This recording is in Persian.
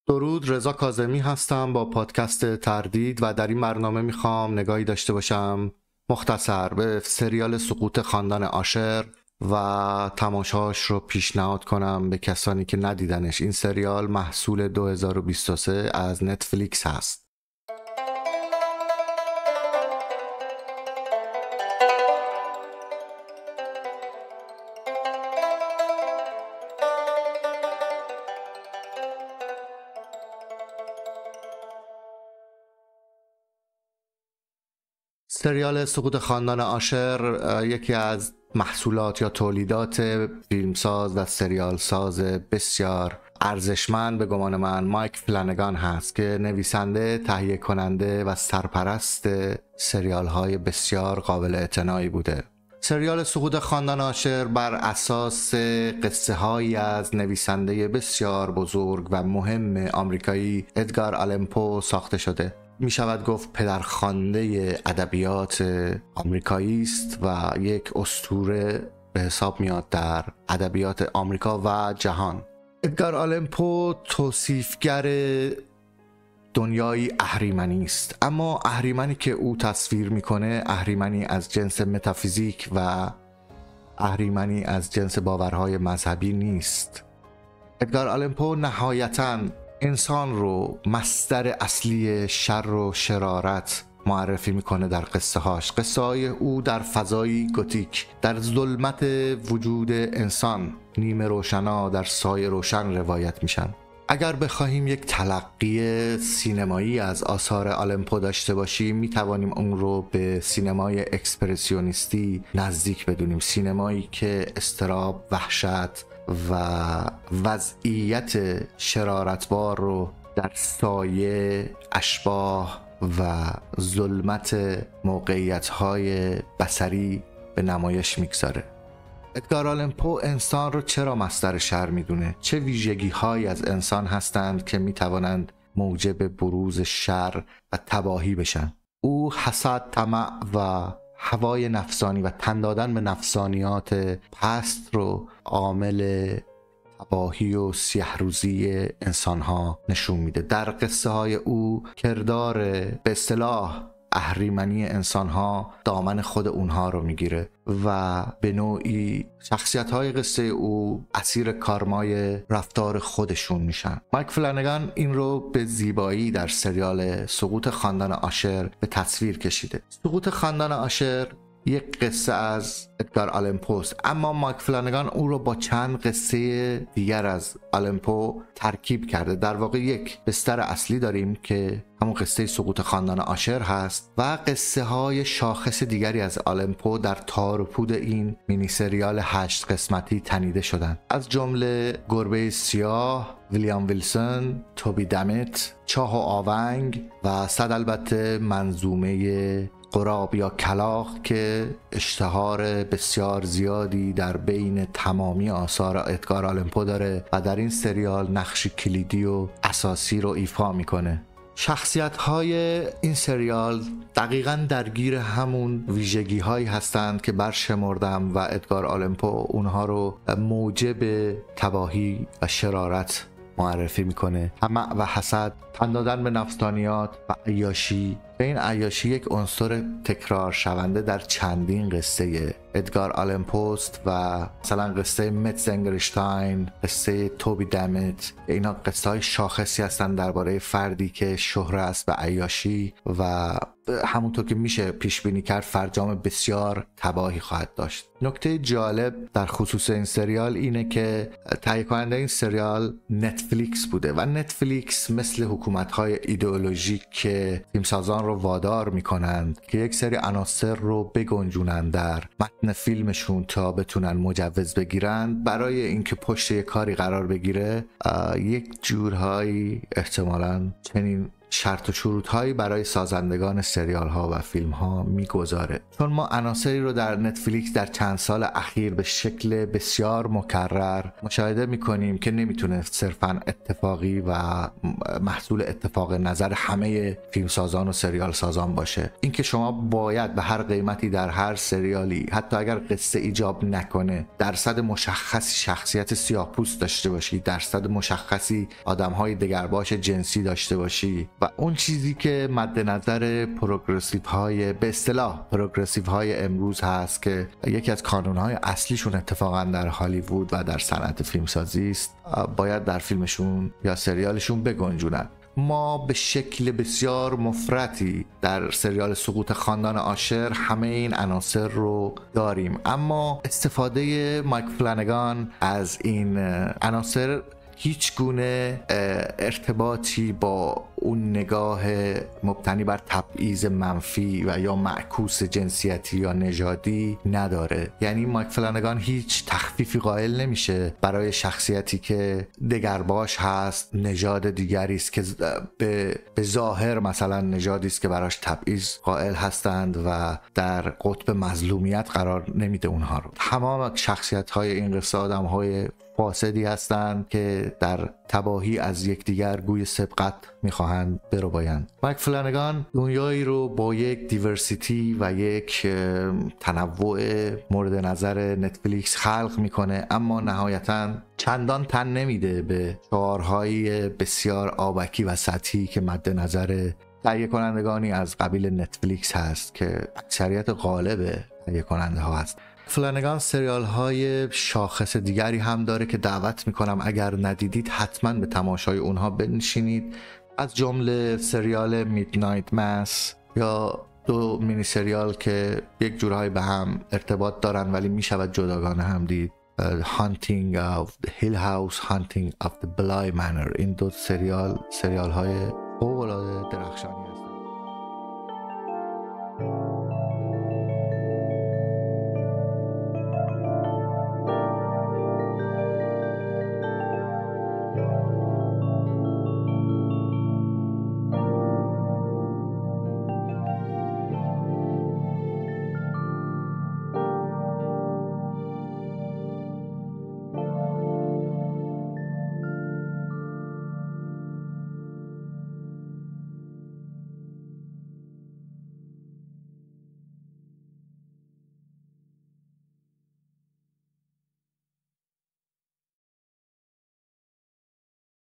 درود، رضا کاظمی هستم با پادکست تردید و در این برنامه میخوام نگاهی داشته باشم مختصر به سریال سقوط خاندان آشر و تماشاش رو پیشنهاد کنم به کسانی که ندیدنش. این سریال محصول 2023 از نتفلیکس هست. سریال سقوط خاندان آشر یکی از محصولات یا تولیدات فیلمساز و سریال ساز بسیار ارزشمند به گمان من مایک فلانگان هست که نویسنده، تهیه کننده و سرپرست سریال های بسیار قابل اعتنایی بوده. سریال سقوط خاندان آشر بر اساس قصه هایی از نویسنده بسیار بزرگ و مهم آمریکایی ادگار آلن پو ساخته شده. می شود گفت پدرخوانده ادبیات آمریکایی است و یک اسطوره به حساب میاد در ادبیات آمریکا و جهان. ادگار آلن پو توصیفگر دنیای اهریمنی است، اما اهریمنی که او تصویر میکنه اهریمنی از جنس متافیزیک و اهریمنی از جنس باورهای مذهبی نیست. ادگار آلن پو نهایتاً انسان رو مصدر اصلی شر و شرارت معرفی میکنه در قصه هاش. قصه های او در فضای گوتیک، در ظلمت وجود انسان، نیمه روشنا در سایه روشن روایت میشن. اگر بخواهیم یک تلقی سینمایی از آثار آلن پو داشته باشیم میتوانیم اون رو به سینمای اکسپرسیونیستی نزدیک بدونیم، سینمایی که اضطراب، وحشت و وضعیت شرارتبار رو در سایه، اشباح و ظلمت موقعیت‌های بصری به نمایش میگذاره. ادگار آلن پو انسان رو چرا مصدر شر میدونه؟ چه ویژگی‌هایی از انسان هستند که میتوانند موجب بروز شر و تباهی بشن؟ او حسد، طمع و هوای نفسانی و تن دادن به نفسانیات پست رو عامل تباهی و سیه روزی انسان‌ها نشون میده. در قصه های او کردار به اصطلاح اهریمنی انسان‌ها دامن خود اونها رو میگیره و به نوعی شخصیت‌های قصه او اسیر کارمای رفتار خودشون میشن. مایک فلانگان این رو به زیبایی در سریال سقوط خاندان آشر به تصویر کشیده. سقوط خاندان آشر یک قصه از ادگار آلن پو است، اما مایک فلانگان او رو با چند قصه دیگر از آلن پو ترکیب کرده. در واقع یک بستر اصلی داریم که همون قصه سقوط خاندان آشر هست و قصه های شاخص دیگری از آلن پو در تار و پود این مینی سریال 8 قسمتی تنیده شدند، از جمله گربه سیاه، ویلیام ویلسون، توبی دمت، چاه و آونگ و صد البته منظومه غراب یا کلاغ که اشتهار بسیار زیادی در بین تمامی آثار ادگار آلن پو داره و در این سریال نقش کلیدی و اساسی رو ایفا میکنه. شخصیت‌های این سریال دقیقاً درگیر همون ویژگی هایی هستند که برشمردم و ادگار آلن پو اونها رو موجب تباهی و شرارت معرفی میکنه. طمع و حسد، تن دادن به نفسانیات و عیاشی. به این عیاشی یک عنصر تکرار شونده در چندین قصه ادگار آلن پو و مثلا قصه مت زنگرشتاین، قصه توبی دمت. اینا قصه های شاخصی هستن درباره فردی که شهره است به عیاشی و همونطور که میشه پیش بینی کرد فرجام بسیار تباهی خواهد داشت. نکته جالب در خصوص این سریال اینه که تهیه کننده این سریال نتفلیکس بوده و نتفلیکس مثل حکومت‌های ایدئولوژیک که فیلمسازان رو وادار میکنند که یک سری عناصر رو بگنجونن در متن فیلمشون تا بتونن مجوز بگیرن، برای اینکه پشت یک کاری قرار بگیره یک جورهایی احتمالاً چنین شرط و شروط هایی برای سازندگان سریال ها و فیلم ها میگذاره، چون ما عناصری رو در نتفلیکس در چند سال اخیر به شکل بسیار مکرر مشاهده میکنیم که نمیتونه صرفا اتفاقی و محصول اتفاق نظر همه فیلمسازان و سریال سازان باشه. اینکه شما باید به هر قیمتی در هر سریالی حتی اگر قصه ایجاب نکنه درصد مشخصی شخصیت سیاه‌پوست داشته باشی، درصد مشخصی آدم‌های دگرباش جنسی داشته باشی و اون چیزی که مد نظر پروگرسیو های به اصطلاح پروگرسیو های امروز هست که یکی از کانون‌های اصلیشون اتفاقا در هالیوود و در صنعت فیلمسازی است، باید در فیلمشون یا سریالشون بگنجونن. ما به شکل بسیار مفرطی در سریال سقوط خاندان آشر همه این عناصر رو داریم، اما استفاده مایک فلانگان از این عناصر هیچ گونه ارتباطی با اون نگاه مبتنی بر تبعیض منفی و یا معکوس جنسیتی یا نژادی نداره. یعنی مایک فلانگان هیچ تخفیفی قائل نمیشه برای شخصیتی که دگرباش هست، نژاد دیگری است که به ظاهر مثلا نژادی است که براش تبعیض قائل هستند و در قطب مظلومیت قرار نمیده اونها رو. تمام شخصیت‌های این قصه آدم‌های فاسدی هستند که در تباهی از یکدیگر گوی سبقت میخواهند بربایند. مایک فلانگان دنیایی رو با یک دیورسیتی و یک تنوع مورد نظر نتفلیکس خلق میکنه، اما نهایتاً چندان تن نمیده به شعارهای بسیار آبکی و سطحی که مد نظر تهیه کنندگانی از قبیل نتفلیکس هست که اکثریت غالب تهیه کننده ها هست. فلانگان سریال های شاخص دیگری هم داره که دعوت میکنم اگر ندیدید حتما به تماشای اونها بنشینید، از جمله سریال میدنایت ماس یا دو مینی سریال که یک جورایی به هم ارتباط دارن ولی میشود جداگانه هم دید، Hunting of the Hill House, Hunting of the Bly Manor. این دو سریال های فوق‌العاده درخشانی هست.